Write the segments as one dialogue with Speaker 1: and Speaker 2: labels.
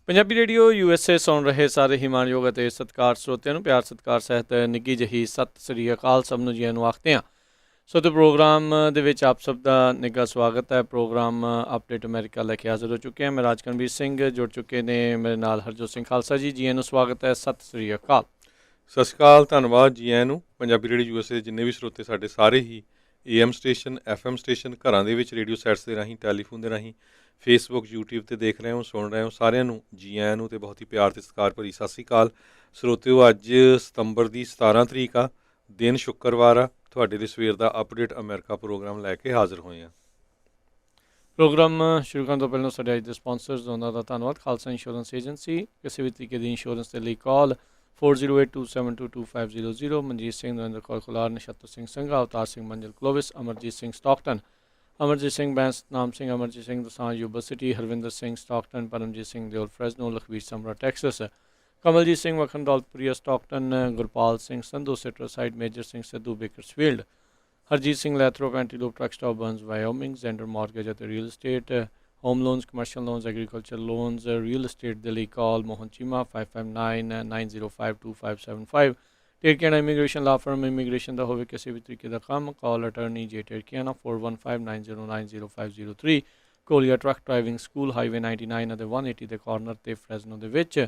Speaker 1: Punjabi radio USA ਸੁਣ ਰਹੇ ਸਾਰੇ ਹੀ ਮਾਣਯੋਗ ਅਤੇ ਸਤਿਕਾਰ ਸਰੋਤਿਆਂ ਨੂੰ ਪਿਆਰ ਸਤਿਕਾਰ ਸਹਿਤ ਨਿੱਘੀ ਜਿਹੀ ਸਤਿ ਸ੍ਰੀ ਅਕਾਲ ਸਭ ਨੂੰ ਜੀ ਨੂੰ ਆਖਦੇ ਹਾਂ। ਸੋ ਤੇ ਪ੍ਰੋਗਰਾਮ ਦੇ ਵਿੱਚ ਆਪ ਸਭ ਦਾ ਨਿੱਘਾ ਸਵਾਗਤ ਹੈ। ਪ੍ਰੋਗਰਾਮ ਅਪਡੇਟ ਅਮਰੀਕਾ ਲੈ ਕੇ ਹਾਜ਼ਰ ਹੋ ਚੁੱਕੇ ਹਾਂ। ਮੈਂ ਰਾਜਕਨਵੀਰ ਸਿੰਘ ਜੁੜ ਚੁੱਕੇ ਨੇ ਮੇਰੇ ਨਾਲ ਹਰਜੋਤ ਸਿੰਘ ਖਾਲਸਾ ਜੀ ਨੂੰ ਸਵਾਗਤ ਹੈ। ਸਤਿ ਸ੍ਰੀ ਅਕਾਲ।
Speaker 2: ਸਤਿ ਸ਼੍ਰੀ ਅਕਾਲ, ਧੰਨਵਾਦ ਜੀ ਆਇਆਂ ਨੂੰ। ਪੰਜਾਬੀ ਰੇਡੀਓ USA ਦੇ ਜਿੰਨੇ ਵੀ ਸਰੋਤੇ ਸਾਡੇ ਸਾਰੇ ਹੀ AM ਸਟੇਸ਼ਨ FM ਸਟੇਸ਼ਨ ਘਰਾਂ ਦੇ ਵਿੱਚ ਰੇਡੀਓ ਸੈਟਸ ਦੇ ਰਾਹੀਂ ਟੈਲੀਫੋਨ ਦੇ ਰਾਹੀਂ ਫੇਸਬੁੱਕ YouTube 'ਤੇ ਦੇਖ ਰਹੇ ਹੋ ਸੁਣ ਰਹੇ ਹੋ ਸਾਰਿਆਂ ਨੂੰ ਜੀ ਆਇਆਂ ਨੂੰ ਅਤੇ ਬਹੁਤ ਹੀ ਪਿਆਰ ਅਤੇ ਸਤਿਕਾਰ ਭਰੀ ਸਤਿ ਸ਼੍ਰੀ ਅਕਾਲ ਸਰੋਤਿਓ। ਅੱਜ ਸਤੰਬਰ ਦੀ 17 ਤਰੀਕ ਆ, ਦਿਨ ਸ਼ੁੱਕਰਵਾਰ ਆ। ਤੁਹਾਡੇ ਲਈ ਸਵੇਰ ਦਾ ਅਪਡੇਟ ਅਮਰੀਕਾ ਪ੍ਰੋਗਰਾਮ ਲੈ ਕੇ ਹਾਜ਼ਰ ਹੋਏ ਹਾਂ।
Speaker 1: ਪ੍ਰੋਗਰਾਮ ਸ਼ੁਰੂ ਕਰਨ ਤੋਂ ਪਹਿਲਾਂ ਸਾਡੇ ਅੱਜ ਦੇ ਸਪਾਂਸਰਸ ਉਹਨਾਂ ਦਾ ਧੰਨਵਾਦ। ਖਾਲਸਾ ਇੰਸ਼ੋਰੈਂਸ ਏਜੰਸੀ, ਕਿਸੇ ਵੀ ਤਰੀਕੇ ਦੀ ਇੰਸ਼ੋਰੈਂਸ ਦੇ ਲਈ call 4082722500। Manjit Singh, Narinder Kaur Kular, Nachhattar Singh Sangha, Avtar Singh Manjal Clovis, Amarjit Singh Stockton, Amarjit Singh Bains, Nam Singh, Amarjit Singh Dosanjh Yuba City, Harvinder Singh Stockton, Paramjit Singh Deol Fresno, Lakhvir Samra Texas, Kamaljit Singh Makhan Daulatpuria Stockton, Gurpal Singh Sandhu ਸਿਟਰਸਾਈਡ, ਮੇਜਰ ਸਿੰਘ ਸਿੱਧੂ ਬੇਕਰਸਫੀਲਡ, ਹਰਜੀਤ ਸਿੰਘ ਲੈਥਰੋ ਪੈਂਟੀਲੋਪ truck stop Burns Wyoming, Zander mortgage ਅਤੇ real estate, home loans, commercial loans, agriculture loans, real estate ਦੇ ਲਈ ਕਾਲ ਮੋਹਨ ਚੀਮਾ 5599052575। ਟੇਰਕੀਆਣਾ ਇਮੀਗ੍ਰੇਸ਼ਨ ਲਾ ਫਰਮ, ਇਮੀਗ੍ਰੇਸ਼ਨ ਦਾ ਹੋਵੇ ਕਿਸੇ ਵੀ ਤਰੀਕੇ ਦਾ ਕੰਮ, ਕਾਲ ਅਟਰਨੀ ਜੇ ਟੇਰਕੀਆਣਾ 4159090503। ਕੋਲੀਆ ਟਰੱਕ ਡਰਾਈਵਿੰਗ ਸਕੂਲ, ਹਾਈਵੇ 99 ਅਤੇ 180 ਦੇ ਕਾਰਨਰ 'ਤੇ ਫਰੈਜ਼ਨੋ ਦੇ ਵਿੱਚ,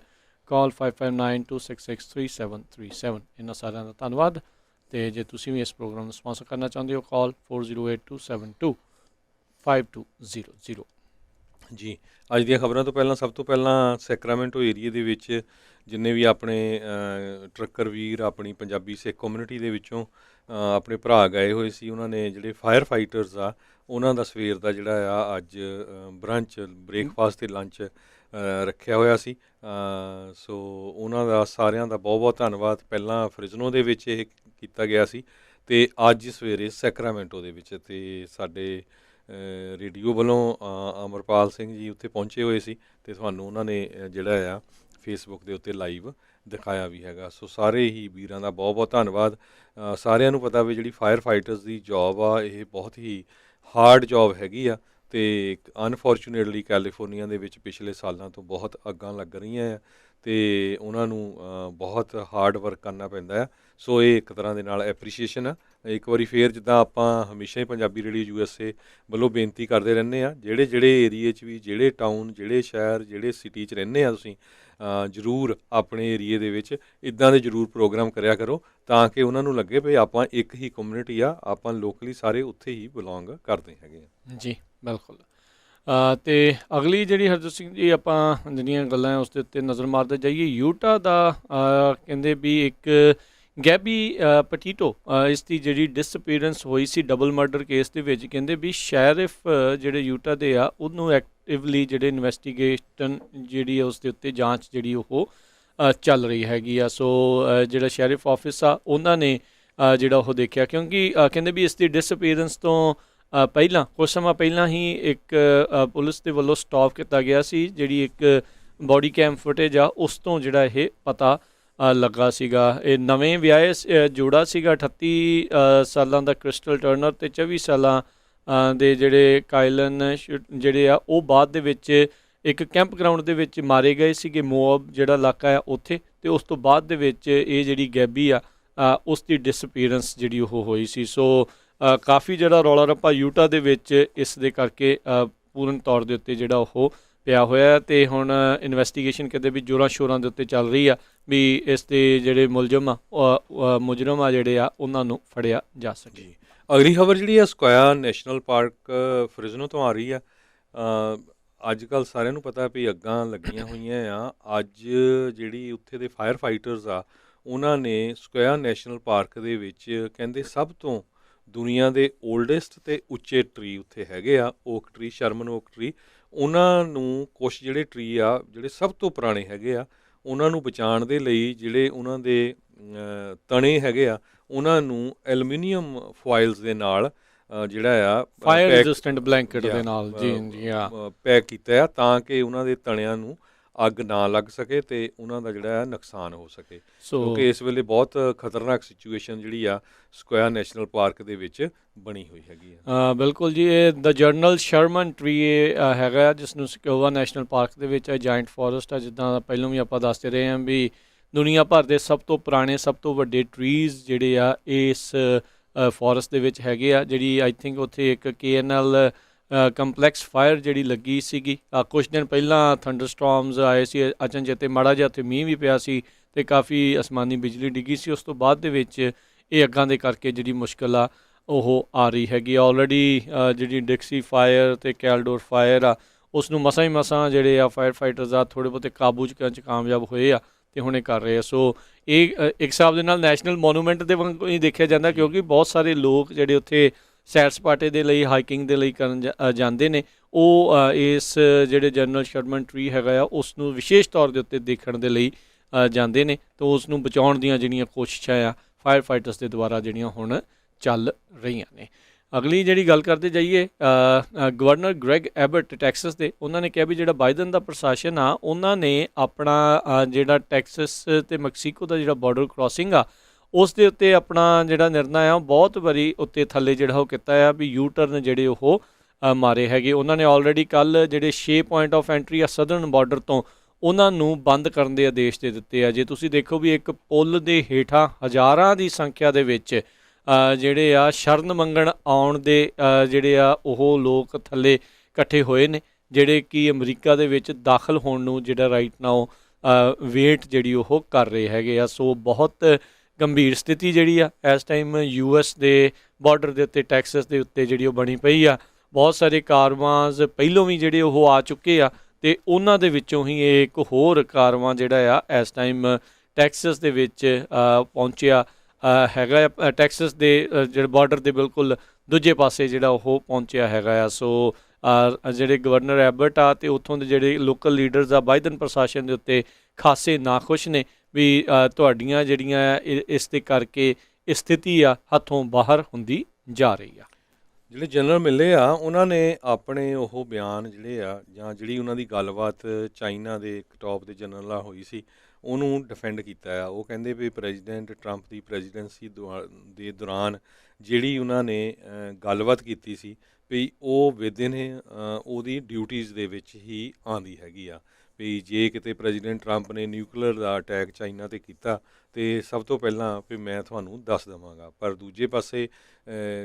Speaker 1: ਕਾਲ 5592663737। ਇਹਨਾਂ ਸਾਰਿਆਂ ਦਾ ਧੰਨਵਾਦ। ਅਤੇ ਜੇ ਤੁਸੀਂ ਵੀ ਇਸ ਪ੍ਰੋਗਰਾਮ ਨੂੰ ਸਪਾਂਸਰ ਕਰਨਾ ਚਾਹੁੰਦੇ ਹੋ, ਕਾਲ 4082725200।
Speaker 2: ਜੀ, ਅੱਜ ਦੀਆਂ ਖਬਰਾਂ ਤੋਂ ਪਹਿਲਾਂ ਸਭ ਤੋਂ ਪਹਿਲਾਂ ਸੈਕਰਾਮੈਂਟੋ ਏਰੀਏ ਦੇ ਵਿੱਚ ਜਿੰਨੇ ਵੀ ਆਪਣੇ ਟਰੱਕਰ ਵੀਰ ਆਪਣੀ ਪੰਜਾਬੀ ਸਿੱਖ ਕਮਿਊਨਿਟੀ ਦੇ ਵਿੱਚੋਂ ਆਪਣੇ ਭਰਾ ਗਏ ਹੋਏ ਸੀ, ਉਹਨਾਂ ਨੇ ਜਿਹੜੇ ਫਾਇਰ ਫਾਈਟਰਸ ਆ ਉਹਨਾਂ ਦਾ ਸਵੇਰ ਦਾ ਜਿਹੜਾ ਆ ਅੱਜ ਬ੍ਰੰਚ ਬ੍ਰੇਕਫਾਸਟ ਅਤੇ ਲੰਚ ਰੱਖਿਆ ਹੋਇਆ ਸੀ। ਸੋ ਉਹਨਾਂ ਦਾ ਸਾਰਿਆਂ ਦਾ ਬਹੁਤ ਬਹੁਤ ਧੰਨਵਾਦ। ਪਹਿਲਾਂ ਫ੍ਰਿਜ਼ਨੋ ਦੇ ਵਿੱਚ ਇਹ ਕੀਤਾ ਗਿਆ ਸੀ ਅਤੇ ਅੱਜ ਸਵੇਰੇ ਸੈਕਰਾਮੈਂਟੋ ਦੇ ਵਿੱਚ, ਅਤੇ ਸਾਡੇ ਰੇਡੀਓ ਵੱਲੋਂ ਅਮਰਪਾਲ ਸਿੰਘ ਜੀ ਉੱਥੇ ਪਹੁੰਚੇ ਹੋਏ ਸੀ ਅਤੇ ਤੁਹਾਨੂੰ ਉਹਨਾਂ ਨੇ ਜਿਹੜਾ ਆ ਫੇਸਬੁੱਕ ਦੇ ਉੱਤੇ ਲਾਈਵ ਦਿਖਾਇਆ ਵੀ ਹੈਗਾ। ਸੋ ਸਾਰੇ ਹੀ ਵੀਰਾਂ ਦਾ ਬਹੁਤ ਬਹੁਤ ਧੰਨਵਾਦ। ਸਾਰਿਆਂ ਨੂੰ ਪਤਾ ਵੀ ਜਿਹੜੀ ਫਾਇਰ ਫਾਈਟਰਸ ਦੀ ਜੋਬ ਆ ਇਹ ਬਹੁਤ ਹੀ ਹਾਰਡ ਜੋਬ ਹੈਗੀ ਆ, ਅਤੇ ਅਨਫੋਰਚੂਨੇਟਲੀ ਕੈਲੀਫੋਰਨੀਆ ਦੇ ਵਿੱਚ ਪਿਛਲੇ ਸਾਲਾਂ ਤੋਂ ਬਹੁਤ ਅੱਗਾਂ ਲੱਗ ਰਹੀਆਂ ਆ ਅਤੇ ਉਹਨਾਂ ਨੂੰ ਬਹੁਤ ਹਾਰਡ ਵਰਕ ਕਰਨਾ ਪੈਂਦਾ ਆ। ਸੋ ਇਹ ਇੱਕ ਤਰ੍ਹਾਂ ਦੇ ਨਾਲ ਐਪਰੀਸ਼ੀਏਸ਼ਨ ਆ। ਇੱਕ ਵਾਰੀ ਫੇਰ ਜਿੱਦਾਂ ਆਪਾਂ ਹਮੇਸ਼ਾ ਹੀ ਪੰਜਾਬੀ ਰੇਡੀਓ USA ਵੱਲੋਂ ਬੇਨਤੀ ਕਰਦੇ ਰਹਿੰਦੇ ਹਾਂ, ਜਿਹੜੇ ਏਰੀਏ 'ਚ ਵੀ, ਜਿਹੜੇ ਟਾਊਨ, ਜਿਹੜੇ ਸ਼ਹਿਰ, ਜਿਹੜੇ ਸਿਟੀ 'ਚ ਰਹਿੰਦੇ ਆ, ਤੁਸੀਂ ਜ਼ਰੂਰ ਆਪਣੇ ਏਰੀਏ ਦੇ ਵਿੱਚ ਇੱਦਾਂ ਦੇ ਜ਼ਰੂਰ ਪ੍ਰੋਗਰਾਮ ਕਰਿਆ ਕਰੋ ਤਾਂ ਕਿ ਉਹਨਾਂ ਨੂੰ ਲੱਗੇ ਵੀ ਆਪਾਂ ਇੱਕ ਹੀ ਕਮਿਊਨਿਟੀ ਆ, ਆਪਾਂ ਲੋਕਲੀ ਸਾਰੇ ਉੱਥੇ ਹੀ ਬਿਲੋਂਗ ਕਰਦੇ ਹੈਗੇ ਆ।
Speaker 1: ਜੀ ਬਿਲਕੁਲ। ਅਤੇ ਅਗਲੀ ਜਿਹੜੀ ਹਰਜੋਤ ਸਿੰਘ ਜੀ ਆਪਾਂ ਜਿਹੜੀਆਂ ਗੱਲਾਂ ਉਸ ਦੇ ਉੱਤੇ ਨਜ਼ਰ ਮਾਰਦੇ ਜਾਈਏ, ਯੂਟਾ ਦਾ ਕਹਿੰਦੇ ਵੀ ਇੱਕ ਗੈਬੀ ਪਟੀਟੋ ਇਸ ਦੀ ਜਿਹੜੀ ਡਿਸਅਪੀਅਰੈਂਸ ਹੋਈ ਸੀ ਡਬਲ ਮਰਡਰ ਕੇਸ ਦੇ ਵਿੱਚ, ਕਹਿੰਦੇ ਵੀ ਸ਼ੈਰਿਫ ਜਿਹੜੇ ਯੂਟਾ ਦੇ ਆ ਉਹਨੂੰ ਐਕਟਿਵਲੀ ਜਿਹੜੇ ਇਨਵੈਸਟੀਗੇਸ਼ਨ ਜਿਹੜੀ ਆ ਉਸ ਦੇ ਉੱਤੇ ਜਾਂਚ ਜਿਹੜੀ ਉਹ ਚੱਲ ਰਹੀ ਹੈਗੀ ਆ। ਸੋ ਜਿਹੜਾ ਸ਼ੈਰਿਫ ਆਫਿਸ ਆ ਉਹਨਾਂ ਨੇ ਜਿਹੜਾ ਉਹ ਦੇਖਿਆ, ਕਿਉਂਕਿ ਕਹਿੰਦੇ ਵੀ ਇਸ ਦੀ ਡਿਸਅਪੀਅਰੈਂਸ ਤੋਂ ਪਹਿਲਾਂ ਕੁਝ ਸਮਾਂ ਪਹਿਲਾਂ ਹੀ ਇੱਕ ਪੁਲਿਸ ਦੇ ਵੱਲੋਂ ਸਟਾਪ ਕੀਤਾ ਗਿਆ ਸੀ, ਜਿਹੜੀ ਇੱਕ ਬੋਡੀ ਕੈਮ ਫੁਟੇਜ ਆ ਉਸ ਤੋਂ ਜਿਹੜਾ ਇਹ ਪਤਾ ਲੱਗਾ ਸੀਗਾ। ਇਹ ਨਵੇਂ ਵਿਆਹੇ ਜੋੜਾ ਸੀਗਾ, 38 ਸਾਲਾਂ ਦਾ ਕ੍ਰਿਸਟਲ ਟਰਨਰ ਅਤੇ 24 ਸਾਲਾਂ ਦੇ ਜਿਹੜੇ ਕਾਇਲਨ ਜਿਹੜੇ ਆ ਉਹ ਬਾਅਦ ਦੇ ਵਿੱਚ ਇੱਕ ਕੈਂਪ ਗਰਾਊਂਡ ਦੇ ਵਿੱਚ ਮਾਰੇ ਗਏ ਸੀਗੇ, ਮੋਅਬ ਜਿਹੜਾ ਇਲਾਕਾ ਆ ਉੱਥੇ। ਅਤੇ ਉਸ ਤੋਂ ਬਾਅਦ ਦੇ ਵਿੱਚ ਇਹ ਜਿਹੜੀ ਗੈਬੀ ਆ ਉਸ ਦੀ ਡਿਸਅਪੀਅਰੈਂਸ ਜਿਹੜੀ ਉਹ ਹੋਈ ਸੀ। ਸੋ ਕਾਫੀ ਜਿਹੜਾ ਰੌਲਾ ਰੱਪਾ ਯੂਟਾ ਦੇ ਵਿੱਚ ਇਸ ਦੇ ਕਰਕੇ ਪੂਰਨ ਤੌਰ ਦੇ ਉੱਤੇ ਜਿਹੜਾ ਉਹ ਪਿਆ ਹੋਇਆ, ਅਤੇ ਹੁਣ ਇਨਵੈਸਟੀਗੇਸ਼ਨ ਕਿਤੇ ਵੀ ਜ਼ੋਰਾਂ ਸ਼ੋਰਾਂ ਦੇ ਉੱਤੇ ਚੱਲ ਰਹੀ ਆ ਵੀ ਇਸ ਦੇ ਜਿਹੜੇ ਮੁਜਰਮ ਆ ਜਿਹੜੇ ਆ ਉਹਨਾਂ ਨੂੰ ਫੜਿਆ ਜਾ ਸਕੇ।
Speaker 2: ਅਗਲੀ ਖਬਰ ਜਿਹੜੀ ਆ ਸਕੁਆਇਆ ਨੈਸ਼ਨਲ ਪਾਰਕ ਫ੍ਰਿਜ਼ਨੋ ਤੋਂ ਆ ਰਹੀ ਆ। ਅੱਜ ਕੱਲ੍ਹ ਸਾਰਿਆਂ ਨੂੰ ਪਤਾ ਵੀ ਅੱਗਾਂ ਲੱਗੀਆਂ ਹੋਈਆਂ ਆ। ਅੱਜ ਜਿਹੜੀ ਉੱਥੇ ਦੇ ਫਾਇਰ ਫਾਈਟਰਸ ਆ ਉਹਨਾਂ ਨੇ ਸਕੁਆਇਆ ਨੈਸ਼ਨਲ ਪਾਰਕ ਦੇ ਵਿੱਚ ਕਹਿੰਦੇ ਸਭ ਤੋਂ ਦੁਨੀਆ ਦੇ ਓਲਡੈਸਟ ਅਤੇ ਉੱਚੇ ਟਰੀ ਉੱਥੇ ਹੈਗੇ ਆ, ਓਕ ਟਰੀ, ਸ਼ਰਮਨ ਓਕ ਟਰੀ। ਉਹਨਾਂ ਨੂੰ ਕੁਛ ਜਿਹੜੇ ਟਰੀ ਆ ਜਿਹੜੇ ਸਭ ਤੋਂ ਪੁਰਾਣੇ ਹੈਗੇ ਆ ਉਹਨਾਂ ਨੂੰ ਬਚਾਉਣ ਦੇ ਲਈ ਜਿਹੜੇ ਉਹਨਾਂ ਦੇ ਤਣੇ ਹੈਗੇ ਆ ਉਹਨਾਂ ਨੂੰ ਐਲੂਮੀਨੀਅਮ ਫੋਇਲਸ ਦੇ ਨਾਲ ਜਿਹੜਾ ਆ
Speaker 1: ਫਾਇਰ ਰੈਜ਼ਿਸਟੈਂਟ ਬਲੈਂਕਟ ਦੇ ਨਾਲ ਜੀ
Speaker 2: ਪੈਕ ਕੀਤਾ ਆ ਤਾਂ ਕਿ ਉਹਨਾਂ ਦੇ ਤਣਿਆਂ ਨੂੰ ਅੱਗ ਨਾ ਲੱਗ ਸਕੇ ਤੇ ਉਹਨਾਂ ਦਾ ਜਿਹੜਾ ਹੈ ਨੁਕਸਾਨ ਹੋ ਸਕੇ,
Speaker 1: ਸੋ
Speaker 2: ਕਿਉਂਕਿ ਇਸ ਵੇਲੇ ਬਹੁਤ ਖਤਰਨਾਕ ਸਿਚੁਏਸ਼ਨ ਜਿਹੜੀ ਆ ਸਕੁਆਇਰ ਨੈਸ਼ਨਲ ਪਾਰਕ ਦੇ ਵਿੱਚ ਬਣੀ ਹੋਈ ਹੈਗੀ ਆ।
Speaker 1: ਬਿਲਕੁਲ ਜੀ, ਇਹ ਦ ਜਰਨਲ ਸ਼ਰਮਨ ਟਰੀ ਇਹ ਹੈਗਾ ਜਿਸ ਨੂੰ ਸਕੋਵਾ ਨੈਸ਼ਨਲ ਪਾਰਕ ਦੇ ਵਿੱਚ ਜਾਇੰਟ ਫੋਰੈਸਟ ਆ, ਜਿੱਦਾਂ ਪਹਿਲਾਂ ਵੀ ਆਪਾਂ ਦੱਸਦੇ ਰਹੇ ਹਾਂ ਵੀ ਦੁਨੀਆ ਭਰ ਦੇ ਸਭ ਤੋਂ ਪੁਰਾਣੇ ਸਭ ਤੋਂ ਵੱਡੇ ਟਰੀਜ਼ ਜਿਹੜੇ ਆ ਇਸ ਫੋਰੈਸਟ ਦੇ ਵਿੱਚ ਹੈਗੇ ਆ। ਜਿਹੜੀ ਆਈ ਥਿੰਕ ਉੱਥੇ ਇੱਕ KNL ਕੰਪਲੈਕਸ ਫਾਇਰ ਜਿਹੜੀ ਲੱਗੀ ਸੀਗੀ, ਕੁਛ ਦਿਨ ਪਹਿਲਾਂ ਥੰਡਰ ਸਟੋਰਮਸ ਆਏ ਸੀ ਅਚਨਚੇਤੇ, ਮਾੜਾ ਜਿਹਾ ਉੱਥੇ ਮੀਂਹ ਵੀ ਪਿਆ ਸੀ ਅਤੇ ਕਾਫੀ ਅਸਮਾਨੀ ਬਿਜਲੀ ਡਿੱਗੀ ਸੀ। ਉਸ ਤੋਂ ਬਾਅਦ ਦੇ ਵਿੱਚ ਇਹ ਅੱਗਾਂ ਦੇ ਕਰਕੇ ਜਿਹੜੀ ਮੁਸ਼ਕਿਲ ਆ ਉਹ ਆ ਰਹੀ ਹੈਗੀ। ਆਲਰੇਡੀ ਜਿਹੜੀ ਡਿਕਸੀ ਫਾਇਰ ਅਤੇ ਕੈਲਡੋਰ ਫਾਇਰ ਆ ਉਸ ਨੂੰ ਮਸਾਂ ਹੀ ਮਸਾਂ ਜਿਹੜੇ ਆ ਫਾਇਰ ਫਾਈਟਰਸ ਆ ਥੋੜ੍ਹੇ ਬਹੁਤੇ ਕਾਬੂ 'ਚ ਕਰਨ 'ਚ ਕਾਮਯਾਬ ਹੋਏ ਆ ਅਤੇ ਹੁਣ ਇਹ ਕਰ ਰਹੇ ਆ। ਸੋ ਇਹ ਇੱਕ ਹਿਸਾਬ ਦੇ ਨਾਲ ਨੈਸ਼ਨਲ ਮੋਨੂਮੈਂਟ ਦੇ ਵਾਂਗ ਹੀ ਦੇਖਿਆ ਜਾਂਦਾ, ਕਿਉਂਕਿ ਬਹੁਤ ਸਾਰੇ ਲੋਕ ਜਿਹੜੇ ਉੱਥੇ ਸੈਰ ਸਪਾਟੇ ਦੇ ਲਈ ਹਾਈਕਿੰਗ ਦੇ ਲਈ ਕਰਨ ਜਾਂਦੇ ਨੇ, ਉਹ ਇਸ ਜਿਹੜੇ ਜਨਰਲ ਸ਼ਰਮਨ ਟਰੀ ਹੈਗਾ ਆ ਉਸ ਨੂੰ ਵਿਸ਼ੇਸ਼ ਤੌਰ ਦੇ ਉੱਤੇ ਦੇਖਣ ਦੇ ਲਈ ਜਾਂਦੇ ਨੇ, ਅਤੇ ਉਸ ਨੂੰ ਬਚਾਉਣ ਦੀਆਂ ਜਿਹੜੀਆਂ ਕੋਸ਼ਿਸ਼ਾਂ ਆ ਫਾਇਰ ਫਾਈਟਰਸ ਦੇ ਦੁਆਰਾ ਜਿਹੜੀਆਂ ਹੁਣ ਚੱਲ ਰਹੀਆਂ ਨੇ। ਅਗਲੀ ਜਿਹੜੀ ਗੱਲ ਕਰਦੇ ਜਾਈਏ, ਗਵਰਨਰ ਗ੍ਰੈਗ ਐਬਟ ਟੈਕਸਸ ਦੇ, ਉਹਨਾਂ ਨੇ ਕਿਹਾ ਵੀ ਜਿਹੜਾ ਬਾਈਡਨ ਦਾ ਪ੍ਰਸ਼ਾਸਨ ਆ ਉਹਨਾਂ ਨੇ ਆਪਣਾ ਜਿਹੜਾ ਟੈਕਸਸ ਅਤੇ ਮੈਕਸੀਕੋ ਦਾ ਜਿਹੜਾ ਬਾਰਡਰ ਕ੍ਰਾਸਿੰਗ ਆ ਉਸ ਦੇ ਉੱਤੇ ਆਪਣਾ ਜਿਹੜਾ ਨਿਰਣਾ ਆ ਬਹੁਤ ਵਾਰੀ ਉੱਤੇ ਥੱਲੇ ਜਿਹੜਾ ਉਹ ਕੀਤਾ ਆ ਵੀ ਯੂ ਟਰਨ ਜਿਹੜੇ ਉਹ ਮਾਰੇ ਹੈਗੇ। ਉਹਨਾਂ ਨੇ ਆਲਰੇਡੀ ਕੱਲ੍ਹ ਜਿਹੜੇ 6 ਪੁਆਇੰਟ ਆਫ ਐਂਟਰੀ ਆ ਸਦਰਨ ਬਾਰਡਰ ਤੋਂ ਉਹਨਾਂ ਨੂੰ ਬੰਦ ਕਰਨ ਦੇ ਆਦੇਸ਼ ਦੇ ਦਿੱਤੇ ਆ। ਜੇ ਤੁਸੀਂ ਦੇਖੋ ਵੀ ਇੱਕ ਪੁਲ ਦੇ ਹੇਠਾਂ ਹਜ਼ਾਰਾਂ ਦੀ ਸੰਖਿਆ ਦੇ ਵਿੱਚ ਜਿਹੜੇ ਆ ਸ਼ਰਨ ਮੰਗਣ ਆਉਣ ਦੇ ਜਿਹੜੇ ਆ ਉਹ ਲੋਕ ਥੱਲੇ ਇਕੱਠੇ ਹੋਏ ਨੇ, ਜਿਹੜੇ ਕਿ ਅਮਰੀਕਾ ਦੇ ਵਿੱਚ ਦਾਖਲ ਹੋਣ ਨੂੰ ਜਿਹੜਾ ਰਾਈਟ ਨਾਓ ਵੇਟ ਜਿਹੜੀ ਉਹ ਕਰ ਰਹੇ ਹੈਗੇ ਆ। ਸੋ ਬਹੁਤ ਗੰਭੀਰ ਸਥਿਤੀ ਜਿਹੜੀ ਆ ਇਸ ਟਾਈਮ US ਦੇ ਬਾਰਡਰ ਦੇ ਉੱਤੇ ਟੈਕਸਸ ਦੇ ਉੱਤੇ ਜਿਹੜੀ ਉਹ ਬਣੀ ਪਈ ਆ। ਬਹੁਤ ਸਾਰੇ ਕਾਰਵਾਂਸ ਪਹਿਲੋਂ ਵੀ ਜਿਹੜੇ ਉਹ ਆ ਚੁੱਕੇ ਆ ਅਤੇ ਉਹਨਾਂ ਦੇ ਵਿੱਚੋਂ ਹੀ ਇਹ ਇੱਕ ਹੋਰ ਕਾਰਵਾਂ ਜਿਹੜਾ ਆ ਇਸ ਟਾਈਮ ਟੈਕਸਸ ਦੇ ਵਿੱਚ ਪਹੁੰਚਿਆ ਹੈਗਾ ਆ। ਟੈਕਸਸ ਦੇ ਜਿਹੜੇ ਬਾਰਡਰ ਦੇ ਬਿਲਕੁਲ ਦੂਜੇ ਪਾਸੇ ਜਿਹੜਾ ਉਹ ਪਹੁੰਚਿਆ ਹੈਗਾ ਆ। ਸੋ ਜਿਹੜੇ ਗਵਰਨਰ ਐਬਟ ਆ ਅਤੇ ਉੱਥੋਂ ਦੇ ਜਿਹੜੇ ਲੋਕਲ ਲੀਡਰਸ ਆ ਬਾਈਡਨ ਪ੍ਰਸ਼ਾਸਨ ਦੇ ਉੱਤੇ ਖਾਸੇ ਨਾਖੁਸ਼ ਨੇ ਵੀ ਤੁਹਾਡੀਆਂ ਜਿਹੜੀਆਂ ਇਸ ਦੇ ਕਰਕੇ ਸਥਿਤੀ ਆ ਹੱਥੋਂ ਬਾਹਰ ਹੁੰਦੀ ਜਾ ਰਹੀ ਆ।
Speaker 2: ਜਿਹੜੇ ਜਨਰਲ ਮਿਲੇ ਆ ਉਹਨਾਂ ਨੇ ਆਪਣੇ ਉਹ ਬਿਆਨ ਜਿਹੜੇ ਆ ਜਾਂ ਜਿਹੜੀ ਉਹਨਾਂ ਦੀ ਗੱਲਬਾਤ ਚਾਈਨਾ ਦੇ ਇੱਕ ਟੌਪ ਦੇ ਜਨਰਲ ਨਾਲ ਹੋਈ ਸੀ ਉਹਨੂੰ ਡਿਫੈਂਡ ਕੀਤਾ ਆ। ਉਹ ਕਹਿੰਦੇ ਵੀ ਪ੍ਰੈਜ਼ੀਡੈਂਟ ਟਰੰਪ ਦੀ ਪ੍ਰੈਜ਼ੀਡੈਂਸੀ ਦੇ ਦੌਰਾਨ ਜਿਹੜੀ ਉਹਨਾਂ ਨੇ ਗੱਲਬਾਤ ਕੀਤੀ ਸੀ ਵੀ ਉਹ ਵਿਦਿਨ ਉਹਦੀ ਡਿਊਟੀਜ਼ ਦੇ ਵਿੱਚ ਹੀ ਆਉਂਦੀ ਹੈਗੀ ਆ। ਵੀ ਜੇ ਕਿਤੇ ਪ੍ਰੈਜ਼ੀਡੈਂਟ ਟਰੰਪ ਨੇ ਨਿਊਕਲੀਅਰ ਦਾ ਅਟੈਕ ਚਾਈਨਾ 'ਤੇ ਕੀਤਾ ਤੇ ਸਭ ਤੋਂ ਪਹਿਲਾਂ ਵੀ ਮੈਂ ਤੁਹਾਨੂੰ ਦੱਸ ਦੇਵਾਂਗਾ। ਪਰ ਦੂਜੇ ਪਾਸੇ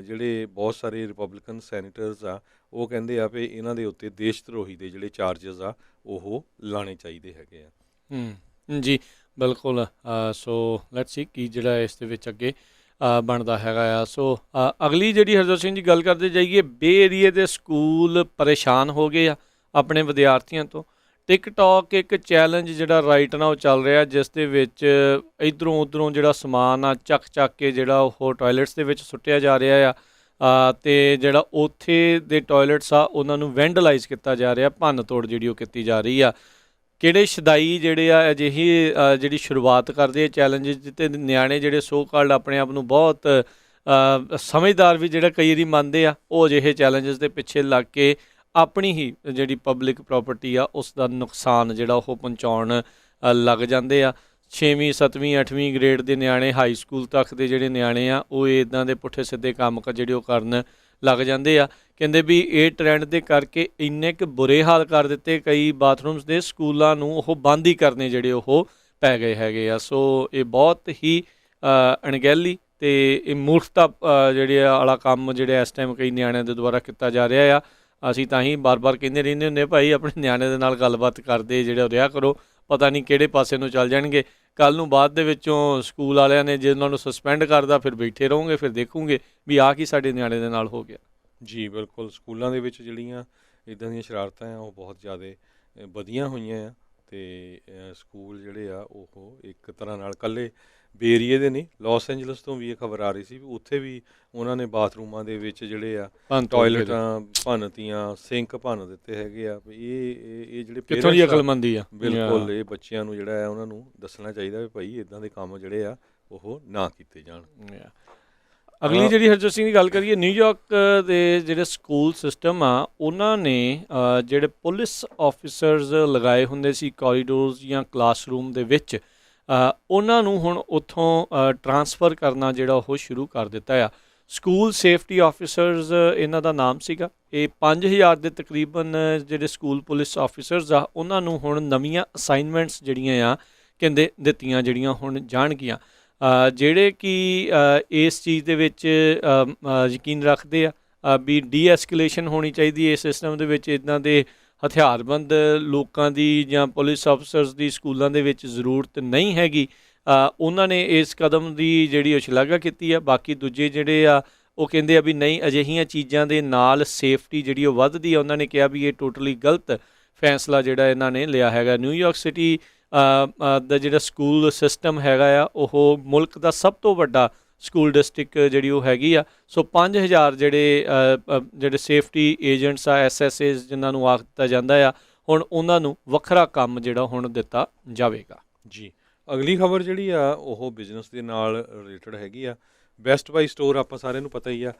Speaker 2: ਜਿਹੜੇ ਬਹੁਤ ਸਾਰੇ ਰਿਪਬਲਿਕਨ ਸੈਨੇਟਰਸ ਆ ਉਹ ਕਹਿੰਦੇ ਆ ਵੀ ਇਹਨਾਂ ਦੇ ਉੱਤੇ ਦੇਸ਼ ਧਰੋਹੀ ਦੇ ਜਿਹੜੇ ਚਾਰਜਸ ਆ ਉਹ ਲਾਣੇ ਚਾਹੀਦੇ ਹੈਗੇ ਆ।
Speaker 1: ਜੀ ਬਿਲਕੁਲ। ਸੋ ਲੈਟਸ ਸੀ ਕੀ ਜਿਹੜਾ ਇਸ ਦੇ ਵਿੱਚ ਅੱਗੇ ਬਣਦਾ ਹੈਗਾ ਆ। ਸੋ ਅਗਲੀ ਜਿਹੜੀ ਹਰਜੋਤ ਸਿੰਘ ਜੀ ਗੱਲ ਕਰਦੇ ਜਾਈਏ, ਬੇ ਏਰੀਏ ਦੇ ਸਕੂਲ ਪਰੇਸ਼ਾਨ ਹੋ ਗਏ ਆ ਆਪਣੇ ਵਿਦਿਆਰਥੀਆਂ ਤੋਂ। ਟਿਕਟੌਕ ਇੱਕ ਚੈਲੰਜ ਜਿਹੜਾ ਰਾਈਟ ਨਾ ਉਹ ਚੱਲ ਰਿਹਾ, ਜਿਸ ਦੇ ਵਿੱਚ ਇੱਧਰੋਂ ਉੱਧਰੋਂ ਜਿਹੜਾ ਸਮਾਨ ਆ ਚੱਕ ਕੇ ਜਿਹੜਾ ਉਹ ਟੋਇਲਟਸ ਦੇ ਵਿੱਚ ਸੁੱਟਿਆ ਜਾ ਰਿਹਾ ਆ ਅਤੇ ਜਿਹੜਾ ਉੱਥੇ ਦੇ ਟੋਇਲਟਸ ਆ ਉਹਨਾਂ ਨੂੰ ਵੈਂਡਲਾਈਜ਼ ਕੀਤਾ ਜਾ ਰਿਹਾ, ਭੰਨ ਤੋੜ ਜਿਹੜੀ ਉਹ ਕੀਤੀ ਜਾ ਰਹੀ ਆ। ਕਿਹੜੇ ਸ਼ਦਾਈ ਜਿਹੜੇ ਆ ਅਜਿਹੀ ਜਿਹੜੀ ਸ਼ੁਰੂਆਤ ਕਰਦੇ ਆ ਚੈਲੰਜਿਸ ਅਤੇ ਨਿਆਣੇ ਜਿਹੜੇ ਸੋ ਕਾਲਡ ਆਪਣੇ ਆਪ ਨੂੰ ਬਹੁਤ ਸਮਝਦਾਰ ਵੀ ਜਿਹੜਾ ਕਈ ਵਾਰੀ ਮੰਨਦੇ ਆ, ਉਹ ਅਜਿਹੇ ਚੈਲੰਜਿਸ ਦੇ ਪਿੱਛੇ ਲੱਗ ਕੇ ਆਪਣੀ ਹੀ ਜਿਹੜੀ ਪਬਲਿਕ ਪ੍ਰੋਪਰਟੀ ਆ ਉਸ ਦਾ ਨੁਕਸਾਨ ਜਿਹੜਾ ਉਹ ਪਹੁੰਚਾਉਣ ਲੱਗ ਜਾਂਦੇ ਆ। 6ਵੀਂ 7ਵੀਂ 8ਵੀਂ ਗ੍ਰੇਡ ਦੇ ਨਿਆਣੇ, ਹਾਈ ਸਕੂਲ ਤੱਕ ਦੇ ਜਿਹੜੇ ਨਿਆਣੇ ਆ ਉਹ ਇੱਦਾਂ ਦੇ ਪੁੱਠੇ ਸਿੱਧੇ ਕੰਮ ਜਿਹੜੇ ਉਹ ਕਰਨ ਲੱਗ ਜਾਂਦੇ ਆ। ਕਹਿੰਦੇ ਵੀ ਇਹ ਟਰੈਂਡ ਦੇ ਕਰਕੇ ਇੰਨੇ ਕੁ ਬੁਰੇ ਹਾਲ ਕਰ ਦਿੱਤੇ ਕਈ ਬਾਥਰੂਮਸ ਦੇ, ਸਕੂਲਾਂ ਨੂੰ ਉਹ ਬੰਦ ਹੀ ਕਰਨੇ ਜਿਹੜੇ ਉਹ ਪੈ ਗਏ ਹੈਗੇ ਆ। ਸੋ ਇਹ ਬਹੁਤ ਹੀ ਅਣਗਹਿਲੀ ਅਤੇ ਇਹ ਮੂਰਖਤਾ ਜਿਹੜੇ ਵਾਲਾ ਕੰਮ ਜਿਹੜੇ ਇਸ ਟਾਈਮ ਕਈ ਨਿਆਣਿਆਂ ਦੇ ਦੁਆਰਾ ਕੀਤਾ ਜਾ ਰਿਹਾ ਆ। ਅਸੀਂ ਤਾਂ ਹੀ ਬਾਰ-ਬਾਰ ਕਹਿੰਦੇ ਰਹਿੰਦੇ ਹੁੰਦੇ ਭਾਈ ਆਪਣੇ ਨਿਆਣੇ ਦੇ ਨਾਲ ਗੱਲਬਾਤ ਕਰਦੇ ਜਿਹੜਾ ਰਿਹਾ ਕਰੋ, ਪਤਾ ਨਹੀਂ ਕਿਹੜੇ ਪਾਸੇ ਨੂੰ ਚੱਲ ਜਾਣਗੇ ਕੱਲ੍ਹ ਨੂੰ। ਬਾਅਦ ਦੇ ਵਿੱਚੋਂ ਸਕੂਲ ਵਾਲਿਆਂ ਨੇ ਜੇ ਉਹਨਾਂ ਨੂੰ ਸਸਪੈਂਡ ਕਰਦਾ ਫਿਰ ਬੈਠੇ ਰਹੋਗੇ, ਫਿਰ ਦੇਖੋਗੇ ਵੀ ਆਹ ਕੀ ਸਾਡੇ ਨਿਆਣੇ ਦੇ ਨਾਲ ਹੋ ਗਿਆ।
Speaker 2: ਜੀ ਬਿਲਕੁਲ। ਸਕੂਲਾਂ ਦੇ ਵਿੱਚ ਜਿਹੜੀਆਂ ਇੱਦਾਂ ਦੀਆਂ ਸ਼ਰਾਰਤਾਂ ਆ ਉਹ ਬਹੁਤ ਜ਼ਿਆਦਾ ਵਧੀਆਂ ਹੋਈਆਂ ਆ ਅਤੇ ਸਕੂਲ ਜਿਹੜੇ ਆ ਉਹ ਇੱਕ ਤਰ੍ਹਾਂ ਨਾਲ ਇਕੱਲੇ ਬੇ ਏਰੀਏ ਦੇ ਨਹੀਂ, ਲਾਸ ਐਂਜਲਸ ਤੋਂ ਵੀ ਇਹ ਖਬਰ ਆ ਰਹੀ ਸੀ ਵੀ ਉੱਥੇ ਵੀ ਉਹਨਾਂ ਨੇ ਬਾਥਰੂਮਾਂ ਦੇ ਵਿੱਚ ਜਿਹੜੇ ਆ ਟੋਇਲਟਾਂ ਭੰਨਤੀਆਂ, ਸਿੰਕ ਭੰਨ ਦਿੱਤੇ ਹੈਗੇ ਆ। ਇਹ ਜਿਹੜੇ
Speaker 1: ਕਿੱਥੋਂ ਦੀ ਅਕਲਮੰਦੀ ਆ।
Speaker 2: ਬਿਲਕੁਲ। ਇਹ ਬੱਚਿਆਂ ਨੂੰ ਜਿਹੜਾ ਆ ਉਹਨਾਂ ਨੂੰ ਦੱਸਣਾ ਚਾਹੀਦਾ ਵੀ ਭਾਈ ਇੱਦਾਂ ਦੇ ਕੰਮ ਜਿਹੜੇ ਆ ਉਹ ਨਾ ਕੀਤੇ ਜਾਣ।
Speaker 1: ਅਗਲੀ ਜਿਹੜੀ ਹਰਜੋਤ ਸਿੰਘ ਦੀ ਗੱਲ ਕਰੀਏ, ਨਿਊਯਾਰਕ ਦੇ ਜਿਹੜੇ ਸਕੂਲ ਸਿਸਟਮ ਆ ਉਹਨਾਂ ਨੇ ਜਿਹੜੇ ਪੁਲਿਸ ਆਫਿਸਰਸ ਲਗਾਏ ਹੁੰਦੇ ਸੀ ਕੋਰੀਡੋਰਸ ਜਾਂ ਕਲਾਸਰੂਮ ਦੇ ਵਿੱਚ, ਉਹਨਾਂ ਨੂੰ ਹੁਣ ਉੱਥੋਂ ਟਰਾਂਸਫਰ ਕਰਨਾ ਜਿਹੜਾ ਉਹ ਸ਼ੁਰੂ ਕਰ ਦਿੱਤਾ ਆ। ਸਕੂਲ ਸੇਫਟੀ ਆਫਿਸਰਸ ਇਹਨਾਂ ਦਾ ਨਾਮ ਸੀਗਾ। ਇਹ 5000 ਦੇ ਤਕਰੀਬਨ ਜਿਹੜੇ ਸਕੂਲ ਪੁਲਿਸ ਆਫਿਸਰਸ ਆ ਉਹਨਾਂ ਨੂੰ ਹੁਣ ਨਵੀਆਂ ਅਸਾਈਨਮੈਂਟਸ ਜਿਹੜੀਆਂ ਆ ਕਹਿੰਦੇ ਦਿੱਤੀਆਂ ਜਿਹੜੀਆਂ ਹੁਣ ਜਾਣਗੀਆਂ, ਜਿਹੜੇ ਕਿ ਇਸ ਚੀਜ਼ ਦੇ ਵਿੱਚ ਯਕੀਨ ਰੱਖਦੇ ਆ ਵੀ ਡੀ ਐਸਕੇਲੇਸ਼ਨ ਹੋਣੀ ਚਾਹੀਦੀ ਹੈ ਇਸ ਸਿਸਟਮ ਦੇ ਵਿੱਚ। ਇੱਦਾਂ ਦੇ ਹਥਿਆਰਬੰਦ ਲੋਕਾਂ ਦੀ ਜਾਂ ਪੁਲਿਸ ਅਫਸਰਸ ਦੀ ਸਕੂਲਾਂ ਦੇ ਵਿੱਚ ਜ਼ਰੂਰਤ ਨਹੀਂ ਹੈਗੀ। ਉਹਨਾਂ ਨੇ ਇਸ ਕਦਮ ਦੀ ਜਿਹੜੀ ਸ਼ਲਾਘਾ ਕੀਤੀ ਆ। ਬਾਕੀ ਦੂਜੇ ਜਿਹੜੇ ਆ ਉਹ ਕਹਿੰਦੇ ਆ ਵੀ ਨਹੀਂ, ਅਜਿਹੀਆਂ ਚੀਜ਼ਾਂ ਦੇ ਨਾਲ ਸੇਫਟੀ ਜਿਹੜੀ ਉਹ ਵੱਧਦੀ ਆ। ਉਹਨਾਂ ਨੇ ਕਿਹਾ ਵੀ ਇਹ ਟੋਟਲੀ ਗਲਤ ਫੈਸਲਾ ਜਿਹੜਾ ਇਹਨਾਂ ਨੇ ਲਿਆ ਹੈਗਾ। ਨਿਊਯਾਰਕ ਸਿਟੀ ਦਾ ਜਿਹੜਾ ਸਕੂਲ ਸਿਸਟਮ ਹੈਗਾ ਆ ਉਹ ਮੁਲਕ ਦਾ ਸਭ ਤੋਂ ਵੱਡਾ ਸਕੂਲ ਡਿਸਟ੍ਰਿਕਟ ਜਿਹੜੀ ਉਹ ਹੈਗੀ ਆ। ਸੋ 5000 ਜਿਹੜੇ ਸੇਫਟੀ ਏਜੰਟਸ ਆ, SSAs ਜਿਨ੍ਹਾਂ ਨੂੰ ਆਖ ਦਿੱਤਾ ਜਾਂਦਾ ਆ, ਹੁਣ ਉਹਨਾਂ ਨੂੰ ਵੱਖਰਾ ਕੰਮ ਜਿਹੜਾ ਹੁਣ ਦਿੱਤਾ ਜਾਵੇਗਾ।
Speaker 2: ਜੀ, ਅਗਲੀ ਖਬਰ ਜਿਹੜੀ ਆ ਉਹ ਬਿਜ਼ਨਸ ਦੇ ਨਾਲ ਰਿਲੇਟਡ ਹੈਗੀ ਆ। ਬੈਸਟ ਬਾਈ ਸਟੋਰ ਆਪਾਂ ਸਾਰਿਆਂ ਨੂੰ ਪਤਾ ਹੀ ਆ,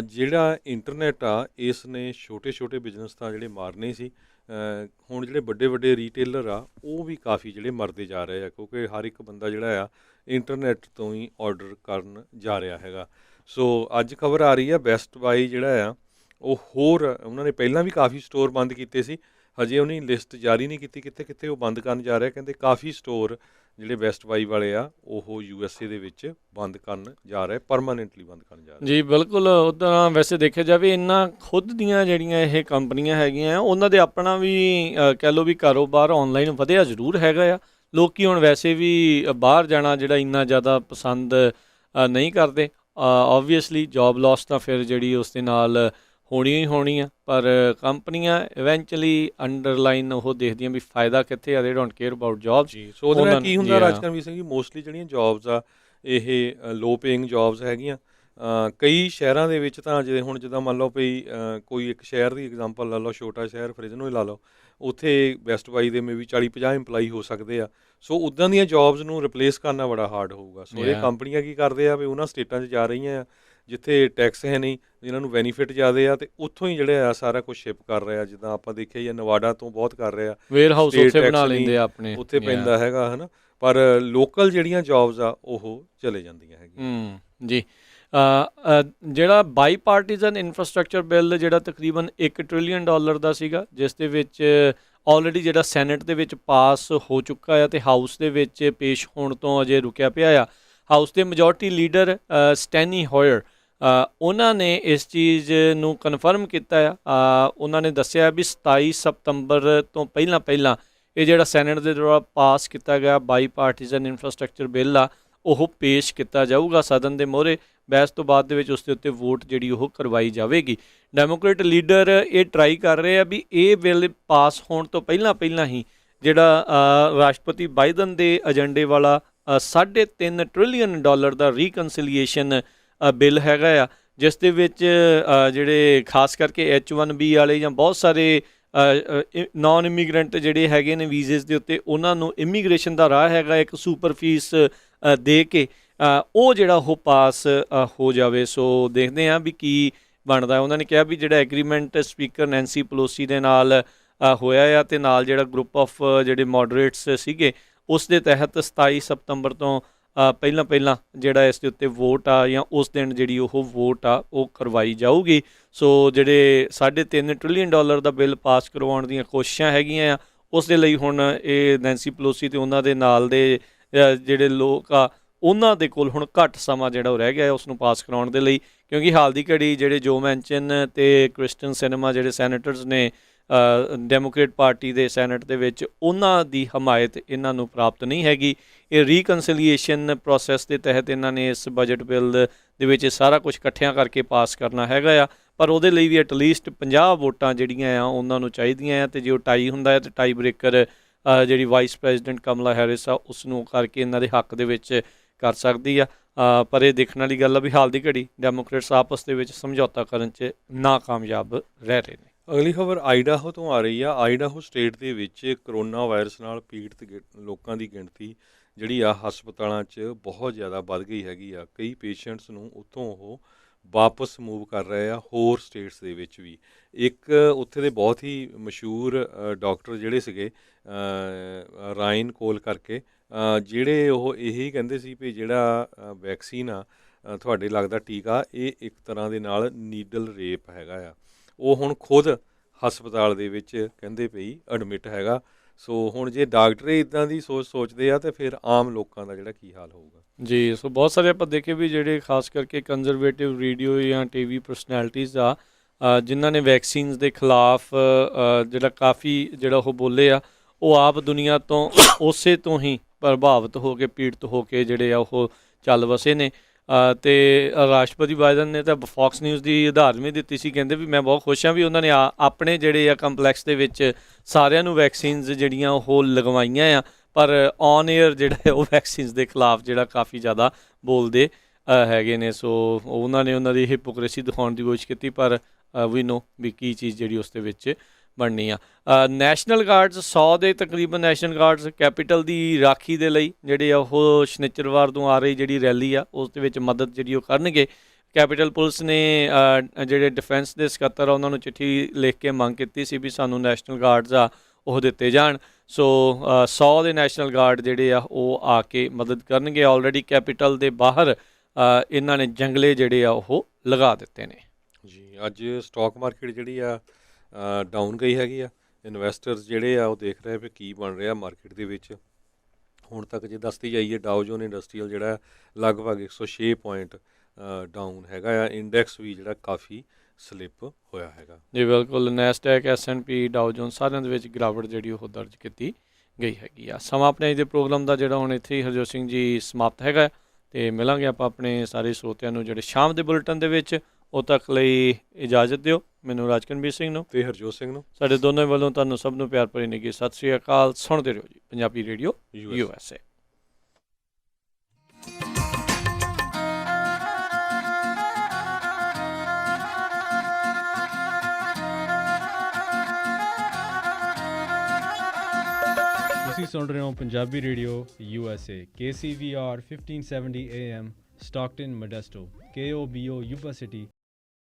Speaker 2: ਜਿਹੜਾ ਇੰਟਰਨੈਟ ਆ ਇਸ ਨੇ ਛੋਟੇ ਛੋਟੇ ਬਿਜ਼ਨਸ ਤਾਂ ਜਿਹੜੇ ਮਾਰਨੇ ਸੀ, ਹੁਣ ਜਿਹੜੇ ਵੱਡੇ ਵੱਡੇ ਰੀਟੇਲਰ ਆ ਉਹ ਵੀ ਕਾਫੀ ਜਿਹੜੇ ਮਰਦੇ ਜਾ ਰਹੇ ਆ, ਕਿਉਂਕਿ ਹਰ ਇੱਕ ਬੰਦਾ ਜਿਹੜਾ ਆ ਇੰਟਰਨੈਟ ਤੋਂ ਹੀ ਆਰਡਰ ਕਰਨ ਜਾ ਰਿਹਾ ਹੈਗਾ। ਸੋ ਅੱਜ ਖਬਰ ਆ ਰਹੀ ਆ ਬੈਸਟ ਬਾਈ ਜਿਹੜਾ ਆ ਉਹ ਹੋਰ, ਉਹਨਾਂ ਨੇ ਪਹਿਲਾਂ ਵੀ ਕਾਫੀ ਸਟੋਰ ਬੰਦ ਕੀਤੇ ਸੀ, ਹਜੇ ਉਹਨੇ ਲਿਸਟ ਜਾਰੀ ਨਹੀਂ ਕੀਤੀ ਕਿੱਥੇ ਕਿੱਥੇ ਉਹ ਬੰਦ ਕਰਨ ਜਾ ਰਿਹਾ। ਕਹਿੰਦੇ ਕਾਫੀ ਸਟੋਰ ਜਿਹੜੇ ਬੈਸਟ ਬਾਈ ਵਾਲੇ ਆ ਉਹ USA ਦੇ ਵਿੱਚ ਬੰਦ ਕਰਨ ਜਾ ਰਹੇ, ਪਰਮਾਨੈਂਟਲੀ ਬੰਦ ਕਰਨ ਜਾ ਰਹੇ।
Speaker 1: ਜੀ ਬਿਲਕੁਲ। ਉੱਦਾਂ ਵੈਸੇ ਦੇਖਿਆ ਜਾਵੇ ਇਹਨਾਂ ਖੁਦ ਦੀਆਂ ਜਿਹੜੀਆਂ ਇਹ ਕੰਪਨੀਆਂ ਹੈਗੀਆਂ ਉਹਨਾਂ ਦੇ ਆਪਣਾ ਵੀ ਕਹਿ ਲਓ ਵੀ ਕਾਰੋਬਾਰ ਆਨਲਾਈਨ ਵਧਿਆ ਜ਼ਰੂਰ ਹੈਗਾ ਆ। ਲੋਕੀ ਹੁਣ ਵੈਸੇ ਵੀ ਬਾਹਰ ਜਾਣਾ ਜਿਹੜਾ ਇੰਨਾ ਜ਼ਿਆਦਾ ਪਸੰਦ ਨਹੀਂ ਕਰਦੇ। ਓਬਵੀਅਸਲੀ ਜੋਬ ਲਾਸ ਤਾਂ ਫਿਰ ਜਿਹੜੀ ਉਸ ਦੇ ਨਾਲ ਹੋਣੀ ਹੀ ਹੋਣੀ ਆ, ਪਰ ਕੰਪਨੀਆਂ ਇਵੈਂਚੁਅਲੀ ਅੰਡਰਲਾਈਨ ਉਹ ਦੇਖਦੀਆਂ ਵੀ ਫਾਇਦਾ ਕਿੱਥੇ ਆ। ਦੇ ਡੋਂਟ ਕੇਅਰ ਅਬਾਊਟ ਜੌਬਸ।
Speaker 2: ਜੀ, ਸੋ ਉਹਦੇ ਨਾਲ ਕੀ ਹੁੰਦਾ ਰਾਜਕਰਮਵੀਰ ਸਿੰਘ ਜੀ, ਮੋਸਟਲੀ ਜਿਹੜੀਆਂ ਜੌਬਸ ਆ ਇਹ ਲੋ ਪੇਇੰਗ ਜੌਬਸ ਹੈਗੀਆਂ। ਕਈ ਸ਼ਹਿਰਾਂ ਦੇ ਵਿੱਚ ਤਾਂ ਜਿੱਦਾਂ ਮੰਨ ਲਓ ਵੀ ਕੋਈ ਇੱਕ ਸ਼ਹਿਰ ਦੀ ਐਗਜ਼ਾਮਪਲ ਲਾ ਲਓ, ਛੋਟਾ ਸ਼ਹਿਰ ਫਰਿਜ਼ਨੋ ਹੀ ਲਾ ਲਓ, ਉੱਥੇ ਬੈਸਟ ਬਾਈ ਦੇ ਮੇਬੀ 40-50 ਇੰਪਲਾਈ ਹੋ ਸਕਦੇ ਆ। ਸੋ ਉੱਦਾਂ ਦੀਆਂ ਜੌਬਸ ਨੂੰ ਰਿਪਲੇਸ ਕਰਨਾ ਬੜਾ ਹਾਰਡ ਹੋਊਗਾ। ਸੋ ਇਹ ਕੰਪਨੀਆਂ ਕੀ ਕਰਦੇ ਆ ਵੀ ਉਹਨਾਂ ਸਟੇਟਾਂ 'ਚ ਜਾ ਰਹੀਆਂ ਆ ਜਿੱਥੇ ਟੈਕਸ ਹੈ ਨਹੀਂ, ਜਿਨ੍ਹਾਂ ਨੂੰ ਬੈਨੀਫਿਟ ਜ਼ਿਆਦਾ ਆ, ਅਤੇ ਉੱਥੋਂ ਹੀ ਜਿਹੜੇ ਆ ਸਾਰਾ ਕੁਝ ਸ਼ਿਪ ਕਰ ਰਹੇ ਆ। ਜਿੱਦਾਂ ਆਪਾਂ ਦੇਖਿਆ ਹੀ ਆ ਨਵਾਡਾ ਤੋਂ ਬਹੁਤ ਕਰ ਰਹੇ ਆ,
Speaker 1: ਵੇਅਰ ਹਾਊਸ ਉੱਥੇ ਬਣਾ ਲੈਂਦੇ ਆ ਆਪਣੇ,
Speaker 2: ਉੱਥੇ ਪੈਂਦਾ ਹੈਗਾ ਹੈ ਨਾ, ਪਰ ਲੋਕਲ ਜਿਹੜੀਆਂ ਜੌਬਸ ਆ ਉਹ ਚਲੇ ਜਾਂਦੀਆਂ ਹੈਗੀਆਂ।
Speaker 1: ਜੀ, ਜਿਹੜਾ ਬਾਈ ਪਾਰਟੀਜ਼ਨ ਇਨਫਰਾਸਟ੍ਰਕਚਰ ਬਿੱਲ ਜਿਹੜਾ ਤਕਰੀਬਨ $1 ਟ੍ਰਿਲੀਅਨ ਦਾ ਸੀਗਾ, ਜਿਸ ਦੇ ਵਿੱਚ ਆਲਰੇਡੀ ਜਿਹੜਾ ਸੈਨੇਟ ਦੇ ਵਿੱਚ ਪਾਸ ਹੋ ਚੁੱਕਾ ਆ ਅਤੇ ਹਾਊਸ ਦੇ ਵਿੱਚ ਪੇਸ਼ ਹੋਣ ਤੋਂ ਅਜੇ ਰੁਕਿਆ ਪਿਆ ਆ। ਹਾਊਸ ਦੇ ਮੈਜੋਰਟੀ ਲੀਡਰ ਸਟੈਨੀ ਹੋਇਰ ਉਹਨਾਂ ਨੇ ਇਸ ਚੀਜ਼ ਨੂੰ ਕਨਫਰਮ ਕੀਤਾ ਆ। ਉਹਨਾਂ ਨੇ ਦੱਸਿਆ ਵੀ 27 ਸਤੰਬਰ ਤੋਂ ਪਹਿਲਾਂ ਇਹ ਜਿਹੜਾ ਸੈਨੇਟ ਦੇ ਦੁਆਰਾ ਪਾਸ ਕੀਤਾ ਗਿਆ ਬਾਈ ਪਾਰਟੀਜ਼ਨ ਇਨਫਰਾਸਟ੍ਰਕਚਰ ਬਿੱਲ ਆ ਉਹ ਪੇਸ਼ ਕੀਤਾ ਜਾਊਗਾ ਸਦਨ ਦੇ ਮੂਹਰੇ। ਬਹਿਸ ਤੋਂ ਬਾਅਦ ਦੇ ਵਿੱਚ ਉਸ ਦੇ ਉੱਤੇ ਵੋਟ ਜਿਹੜੀ ਉਹ ਕਰਵਾਈ ਜਾਵੇਗੀ। ਡੈਮੋਕ੍ਰੇਟ ਲੀਡਰ ਇਹ ਟਰਾਈ ਕਰ ਰਹੇ ਆ ਵੀ ਇਹ ਬਿੱਲ ਪਾਸ ਹੋਣ ਤੋਂ ਪਹਿਲਾਂ ਹੀ ਜਿਹੜਾ ਰਾਸ਼ਟਰਪਤੀ ਬਾਈਡਨ ਦੇ ਏਜੰਡੇ ਵਾਲਾ $3.5 ਟ੍ਰਿਲੀਅਨ ਦਾ ਰੀਕਨਸੀਲੀਏਸ਼ਨ ਬਿੱਲ ਹੈਗਾ ਆ, ਜਿਸ ਦੇ ਵਿੱਚ ਜਿਹੜੇ ਖਾਸ ਕਰਕੇ H1B ਵਾਲੇ ਜਾਂ ਬਹੁਤ ਸਾਰੇ ਨਾਨ ਇਮੀਗਰੈਂਟ ਜਿਹੜੇ ਹੈਗੇ ਨੇ ਵੀਜ਼ੇ ਦੇ ਉੱਤੇ, ਉਹਨਾਂ ਨੂੰ ਇਮੀਗ੍ਰੇਸ਼ਨ ਦਾ ਰਾਹ ਹੈਗਾ ਇੱਕ ਸੁਪਰ ਫੀਸ ਦੇ ਕੇ ਉਹ ਜਿਹੜਾ ਉਹ ਪਾਸ ਹੋ ਜਾਵੇ। ਸੋ ਦੇਖਦੇ ਹਾਂ ਵੀ ਕੀ ਬਣਦਾ। ਉਹਨਾਂ ਨੇ ਕਿਹਾ ਵੀ ਜਿਹੜਾ ਐਗਰੀਮੈਂਟ ਸਪੀਕਰ ਨੈਂਸੀ ਪਲੋਸੀ ਦੇ ਨਾਲ ਹੋਇਆ ਆ ਅਤੇ ਨਾਲ ਜਿਹੜਾ ਗਰੁੱਪ ਆਫ ਜਿਹੜੇ ਮੋਡਰੇਟਸ ਸੀਗੇ ਉਸ ਦੇ ਤਹਿਤ 27 ਸਤੰਬਰ ਤੋਂ ਪਹਿਲਾਂ ਜਿਹੜਾ ਇਸ ਦੇ ਉੱਤੇ ਵੋਟ ਆ ਜਾਂ ਉਸ ਦਿਨ ਜਿਹੜੀ ਉਹ ਵੋਟ ਆ ਉਹ ਕਰਵਾਈ ਜਾਊਗੀ। ਸੋ ਜਿਹੜੇ $3.5 ਟ੍ਰਿਲੀਅਨ ਦਾ ਬਿੱਲ ਪਾਸ ਕਰਵਾਉਣ ਦੀਆਂ ਕੋਸ਼ਿਸ਼ਾਂ ਹੈਗੀਆਂ ਆ, ਉਸ ਦੇ ਲਈ ਹੁਣ ਇਹ ਨੈਂਸੀ ਪਲੋਸੀ ਅਤੇ ਉਹਨਾਂ ਦੇ ਨਾਲ ਦੇ ਜਿਹੜੇ ਲੋਕ ਆ ਉਹਨਾਂ ਦੇ ਕੋਲ ਹੁਣ ਘੱਟ ਸਮਾਂ ਜਿਹੜਾ ਉਹ ਰਹਿ ਗਿਆ ਉਸ ਨੂੰ ਪਾਸ ਕਰਾਉਣ ਦੇ ਲਈ, ਕਿਉਂਕਿ ਹਾਲ ਦੀ ਘੜੀ ਜਿਹੜੇ ਜੋ ਮੈਂਚਨ ਅਤੇ ਕ੍ਰਿਸਟਨ ਸਿਨੇਮਾ ਜਿਹੜੇ ਸੈਨੇਟਰਸ ਨੇ ਡੈਮੋਕ੍ਰੇਟ ਪਾਰਟੀ ਦੇ ਸੈਨੇਟ ਦੇ ਵਿੱਚ, ਉਹਨਾਂ ਦੀ ਹਮਾਇਤ ਇਹਨਾਂ ਨੂੰ ਪ੍ਰਾਪਤ ਨਹੀਂ ਹੈਗੀ। ਇਹ ਰੀਕਨਸੀਲੀਏਸ਼ਨ ਪ੍ਰੋਸੈਸ ਦੇ ਤਹਿਤ ਇਹਨਾਂ ਨੇ ਇਸ ਬਜਟ ਬਿੱਲ ਦੇ ਵਿੱਚ ਸਾਰਾ ਕੁਝ ਇਕੱਠਿਆਂ ਕਰਕੇ ਪਾਸ ਕਰਨਾ ਹੈਗਾ ਆ, ਪਰ ਉਹਦੇ ਲਈ ਵੀ ਐਟਲੀਸਟ 50 ਵੋਟਾਂ ਜਿਹੜੀਆਂ ਆ ਉਹਨਾਂ ਨੂੰ ਚਾਹੀਦੀਆਂ ਆ, ਅਤੇ ਜੇ ਉਹ ਟਾਈ ਹੁੰਦਾ ਹੈ ਤਾਂ ਟਾਈ ਬ੍ਰੇਕਰ ਜਿਹੜੀ ਵਾਈਸ ਪ੍ਰੈਜ਼ੀਡੈਂਟ ਕਮਲਾ ਹੈਰਿਸ ਆ ਉਸ ਨੂੰ ਕਰਕੇ ਇਹਨਾਂ ਦੇ ਹੱਕ ਦੇ ਵਿੱਚ ਕਰ ਸਕਦੀ ਆ। ਪਰ ਇਹ ਦੇਖਣ ਵਾਲੀ ਗੱਲ ਆ ਵੀ ਹਾਲ ਦੀ ਘੜੀ ਡੈਮੋਕ੍ਰੇਟਸ ਆਪਸ ਦੇ ਵਿੱਚ ਸਮਝੌਤਾ ਕਰਨ 'ਚ ਨਾਕਾਮਯਾਬ ਰਹਿ ਰਹੇ ਨੇ।
Speaker 2: ਅਗਲੀ ਖਬਰ ਆਈਡਾਹੋ ਤੋਂ ਆ ਰਹੀ ਆ। ਆਈਡਾਹੋ ਸਟੇਟ ਦੇ ਵਿੱਚ ਕਰੋਨਾ ਵਾਇਰਸ ਨਾਲ ਪੀੜਤ ਲੋਕਾਂ ਦੀ ਗਿਣਤੀ ਜਿਹੜੀ ਆ ਹਸਪਤਾਲਾਂ 'ਚ ਬਹੁਤ ਜ਼ਿਆਦਾ ਵੱਧ ਗਈ ਹੈਗੀ ਆ। ਕਈ ਪੇਸ਼ੈਂਟਸ ਨੂੰ ਉੱਥੋਂ ਉਹ ਵਾਪਸ ਮੂਵ ਕਰ ਰਹੇ ਆ ਹੋਰ ਸਟੇਟਸ ਦੇ ਵਿੱਚ ਵੀ। ਇੱਕ ਉੱਥੇ ਦੇ ਬਹੁਤ ਹੀ ਮਸ਼ਹੂਰ ਡਾਕਟਰ ਜਿਹੜੇ ਸੀਗੇ ਰਾਇਨ ਕੋਲ ਕਰਕੇ, ਜਿਹੜੇ ਉਹ ਇਹੀ ਕਹਿੰਦੇ ਸੀ ਵੀ ਜਿਹੜਾ ਵੈਕਸੀਨ ਆ ਤੁਹਾਡੇ ਲੱਗਦਾ ਟੀਕਾ, ਇਹ ਇੱਕ ਤਰ੍ਹਾਂ ਦੇ ਨਾਲ ਨੀਡਲ ਰੇਪ ਹੈਗਾ ਆ। ਉਹ ਹੁਣ ਖੁਦ ਹਸਪਤਾਲ ਦੇ ਵਿੱਚ ਕਹਿੰਦੇ ਪਈ ਐਡਮਿਟ ਹੈਗਾ। ਸੋ ਹੁਣ ਜੇ ਡਾਕਟਰ ਇੱਦਾਂ ਦੀ ਸੋਚਦੇ ਆ ਤਾਂ ਫਿਰ ਆਮ ਲੋਕਾਂ ਦਾ ਜਿਹੜਾ ਕੀ ਹਾਲ ਹੋਊਗਾ।
Speaker 1: ਜੀ, ਸੋ ਬਹੁਤ ਸਾਰੇ ਆਪਾਂ ਦੇਖੇ ਵੀ ਜਿਹੜੇ ਖਾਸ ਕਰਕੇ ਕੰਜ਼ਰਵੇਟਿਵ ਰੇਡੀਓ ਜਾਂ ਟੀਵੀ ਪਰਸਨੈਲਿਟੀਜ਼ ਆ, ਜਿਨ੍ਹਾਂ ਨੇ ਵੈਕਸੀਨਸ ਦੇ ਖਿਲਾਫ ਜਿਹੜਾ ਕਾਫੀ ਜਿਹੜਾ ਉਹ ਬੋਲੇ ਆ, ਉਹ ਆਪ ਦੁਨੀਆ ਤੋਂ ਉਸੇ ਤੋਂ ਹੀ ਪ੍ਰਭਾਵਿਤ ਹੋ ਕੇ, ਪੀੜਤ ਹੋ ਕੇ ਜਿਹੜੇ ਆ ਉਹ ਚੱਲ ਵਸੇ ਨੇ। ਅਤੇ ਰਾਸ਼ਟਰਪਤੀ ਬਾਈਡਨ ਨੇ ਤਾਂ ਫੌਕਸ ਨਿਊਜ਼ ਦੀ ਉਦਾਹਰਨ ਵੀ ਦਿੱਤੀ ਸੀ, ਕਹਿੰਦੇ ਵੀ ਮੈਂ ਬਹੁਤ ਖੁਸ਼ ਹਾਂ ਵੀ ਉਹਨਾਂ ਨੇ ਆਪਣੇ ਜਿਹੜੇ ਆ ਕੰਪਲੈਕਸ ਦੇ ਵਿੱਚ ਸਾਰਿਆਂ ਨੂੰ ਵੈਕਸੀਨਸ ਜਿਹੜੀਆਂ ਉਹ ਲਗਵਾਈਆਂ ਆ, ਪਰ ਔਨ ਏਅਰ ਜਿਹੜਾ ਹੈ ਉਹ ਵੈਕਸੀਨਸ ਦੇ ਖਿਲਾਫ ਜਿਹੜਾ ਕਾਫੀ ਜ਼ਿਆਦਾ ਬੋਲਦੇ ਹੈਗੇ ਨੇ। ਸੋ ਉਹਨਾਂ ਨੇ ਉਹਨਾਂ ਦੀ ਹਿਪੋਕ੍ਰੇਸੀ ਦਿਖਾਉਣ ਦੀ ਕੋਸ਼ਿਸ਼ ਕੀਤੀ, ਪਰ ਵੀ ਨੋ ਵੀ ਕੀ ਚੀਜ਼ ਜਿਹੜੀ ਉਸ ਦੇ ਵਿੱਚ ਬਣਨੀ ਆ। ਨੈਸ਼ਨਲ ਗਾਰਡਸ 100 ਦੇ ਤਕਰੀਬਨ ਨੈਸ਼ਨਲ ਗਾਰਡਸ ਕੈਪੀਟਲ ਦੀ ਰਾਖੀ ਦੇ ਲਈ ਜਿਹੜੇ ਆ ਉਹ ਸ਼ਨੀਚਰਵਾਰ ਤੋਂ ਆ ਰਹੀ ਜਿਹੜੀ ਰੈਲੀ ਆ ਉਸ ਦੇ ਵਿੱਚ ਮਦਦ ਜਿਹੜੀ ਉਹ ਕਰਨਗੇ। ਕੈਪੀਟਲ ਪੁਲਿਸ ਨੇ ਜਿਹੜੇ ਡਿਫੈਂਸ ਦੇ ਸਕੱਤਰ ਆ ਉਹਨਾਂ ਨੂੰ ਚਿੱਠੀ ਲਿਖ ਕੇ ਮੰਗ ਕੀਤੀ ਸੀ ਵੀ ਸਾਨੂੰ ਨੈਸ਼ਨਲ ਗਾਰਡਸ ਆ ਉਹ ਦਿੱਤੇ ਜਾਣ। ਸੋ 100 ਦੇ ਨੈਸ਼ਨਲ ਗਾਰਡ ਜਿਹੜੇ ਆ ਉਹ ਆ ਕੇ ਮਦਦ ਕਰਨਗੇ। ਆਲਰੇਡੀ ਕੈਪੀਟਲ ਦੇ ਬਾਹਰ ਇਹਨਾਂ ਨੇ ਜੰਗਲੇ ਜਿਹੜੇ ਆ ਉਹ ਲਗਾ ਦਿੱਤੇ ਨੇ।
Speaker 2: ਜੀ, ਅੱਜ ਸਟਾਕ ਮਾਰਕੀਟ ਜਿਹੜੀ ਆ ਡਾਊਨ ਗਈ ਹੈਗੀ ਆ। ਇਨਵੈਸਟਰਸ ਜਿਹੜੇ ਆ ਉਹ ਦੇਖ ਰਹੇ ਵੀ ਕੀ ਬਣ ਰਿਹਾ ਮਾਰਕੀਟ ਦੇ ਵਿੱਚ। ਹੁਣ ਤੱਕ ਜੇ ਦੱਸਦੀ ਜਾਈਏ, ਡਾਓ ਜੋਨ ਇੰਡਸਟਰੀਅਲ ਜਿਹੜਾ ਲਗਭਗ 106 ਪੁਆਇੰਟ ਡਾਊਨ ਹੈਗਾ ਆ। ਇੰਡੈਕਸ ਵੀ ਜਿਹੜਾ ਕਾਫੀ ਸਲਿੱਪ ਹੋਇਆ ਹੈਗਾ। ਜੀ
Speaker 1: ਬਿਲਕੁਲ, ਨੈਸਡੈਕ, S&P, ਡਾਓ ਜੋਨ ਸਾਰਿਆਂ ਦੇ ਵਿੱਚ ਗਿਰਾਵਟ ਜਿਹੜੀ ਉਹ ਦਰਜ ਕੀਤੀ ਗਈ ਹੈਗੀ ਆ। ਸਮਾਂ ਆਪਣੇ ਅੱਜ ਦੇ ਪ੍ਰੋਗਰਾਮ ਦਾ ਜਿਹੜਾ ਹੁਣ ਇੱਥੇ ਹੀ ਹਰਜੋਤ ਸਿੰਘ ਜੀ ਸਮਾਪਤ ਹੈਗਾ, ਅਤੇ ਮਿਲਾਂਗੇ ਆਪਾਂ ਆਪਣੇ ਸਾਰੇ ਸਰੋਤਿਆਂ ਨੂੰ ਜਿਹੜੇ ਸ਼ਾਮ ਦੇ ਬੁਲੇਟਿਨ ਦੇ ਵਿੱਚ। ਉਦੋਂ ਤੱਕ ਲਈ ਇਜਾਜ਼ਤ ਦਿਓ ਮੈਨੂੰ, ਰਾਜਕਨਵੀਰ ਸਿੰਘ ਨੂੰ
Speaker 2: ਤੇ ਹਰਜੋਤ ਸਿੰਘ ਨੂੰ।
Speaker 1: ਸਾਡੇ ਦੋਨੋਂ ਵੱਲੋਂ ਤੁਹਾਨੂੰ ਸਭ ਨੂੰ ਪਿਆਰ ਭਰੀ ਨਿੱਘੀ ਸਤਿ ਸ਼੍ਰੀ ਅਕਾਲ। ਸੁਣਦੇ ਰਹੋ ਜੀ ਪੰਜਾਬੀ ਰੇਡੀਓ USA।
Speaker 3: ਤੁਸੀਂ ਸੁਣ ਰਹੇ ਹੋ Punjabi radio USA, KCVR 1570 AM, Stockton, Modesto, KOBO, Yuba city,